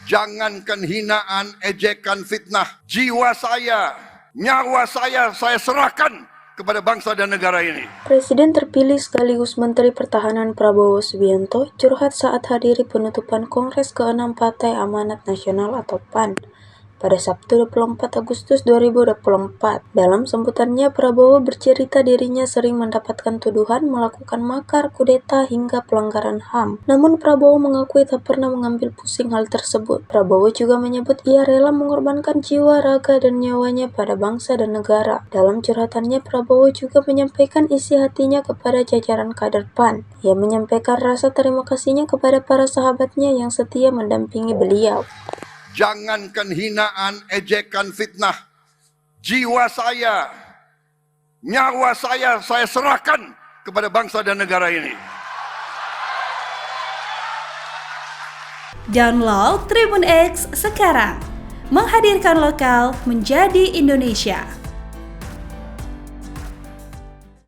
Jangankan hinaan, ejekan, fitnah. Jiwa saya, nyawa saya serahkan kepada bangsa dan negara ini. Presiden terpilih sekaligus Menteri Pertahanan Prabowo Subianto curhat saat hadiri penutupan Kongres ke-6 Partai Amanat Nasional atau PAN pada Sabtu 24 Agustus 2024. Dalam sambutannya, Prabowo bercerita dirinya sering mendapatkan tuduhan melakukan makar, kudeta, hingga pelanggaran HAM. Namun Prabowo mengakui tak pernah mengambil pusing hal tersebut. Prabowo juga menyebut ia rela mengorbankan jiwa, raga, dan nyawanya pada bangsa dan negara. Dalam curhatannya, Prabowo juga menyampaikan isi hatinya kepada jajaran kader PAN. Ia menyampaikan rasa terima kasihnya kepada para sahabatnya yang setia mendampingi beliau. Jangankan hinaan, ejekan, fitnah. Jiwa saya, nyawa saya serahkan kepada bangsa dan negara ini. Download Tribun X sekarang, menghadirkan lokal menjadi Indonesia.